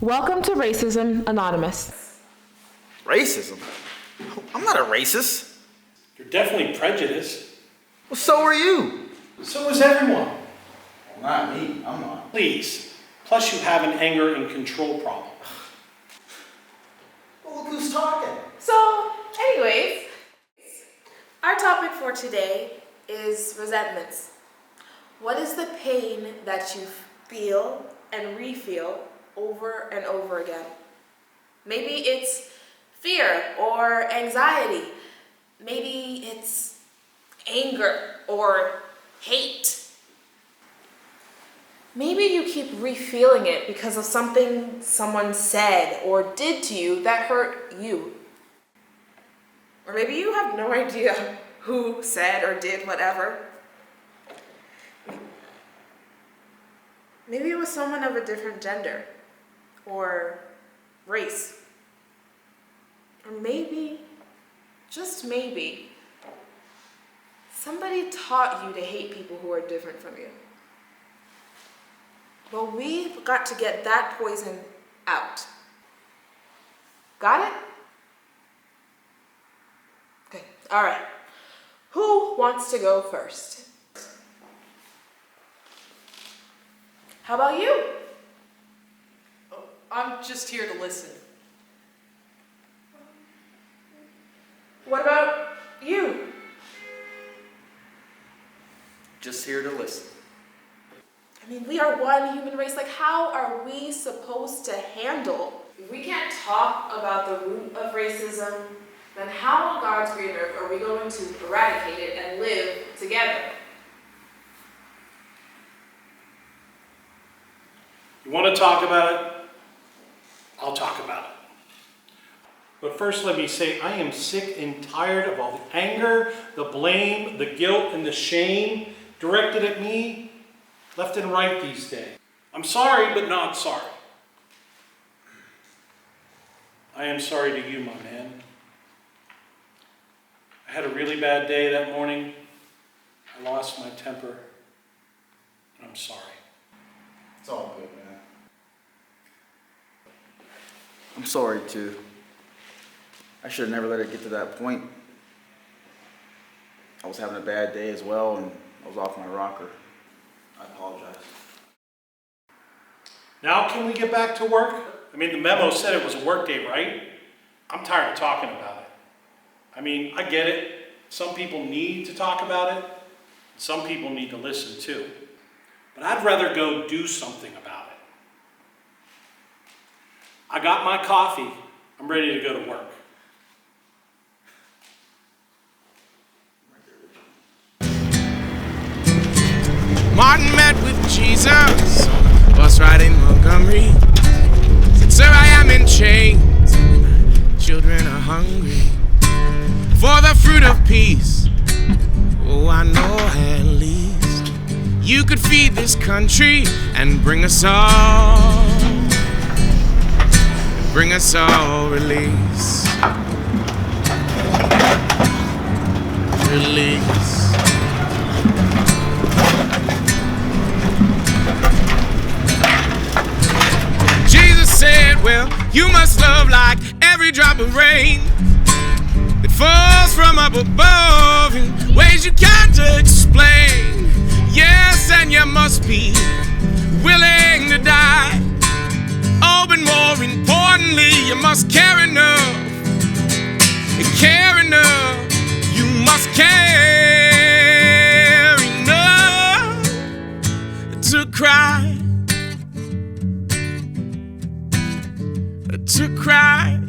Welcome to Racism Anonymous. Racism? I'm not a racist. You're definitely prejudiced. Well, so are you. So is everyone. Well, not me. I'm not. Please. Plus you have an anger and control problem. Well, look who's talking. So, anyways, our topic for today is resentments. What is the pain that you feel and re-feel over and over again? Maybe it's fear or anxiety. Maybe it's anger or hate. Maybe you keep re-feeling it because of something someone said or did to you that hurt you. Or maybe you have no idea who said or did whatever. Maybe it was someone of a different gender or race. Or maybe, just maybe, somebody taught you to hate people who are different from you. Well, we've got to get that poison out. Got it? Okay, all right. Who wants to go first? How about you? Oh, I'm just here to listen. What about you? Just here to listen. I mean, we are one human race. Like, how are we supposed to handle? If we can't talk about the root of racism, then how on God's green earth are we going to eradicate it and live together? You want to talk about it? I'll talk about it. But first let me say I am sick and tired of all the anger, the blame, the guilt, and the shame directed at me left and right these days. I'm sorry, but not sorry. I am sorry to you, my man. I had a really bad day that morning. I lost my temper. And I'm sorry. It's all good, man. I'm sorry, too. I should have never let it get to that point. I was having a bad day as well, and I was off my rocker. I apologize. Now can we get back to work? I mean, the memo said it was a work day, right? I'm tired of talking about it. I mean, I get it. Some people need to talk about it. Some people need to listen too. But I'd rather go do something about it. I got my coffee. I'm ready to go to work. Martin met with Jesus, bus ride in Montgomery. Said, sir, I am in chains, my children are hungry for the fruit of peace. Oh, I know at least you could feed this country and bring us all release. Release. Said, well, you must love like every drop of rain that falls from up above in ways you can't explain. Yes, and you must be willing to die. Oh, but more importantly, you must care enough. Care enough. You must care enough to cry. To cry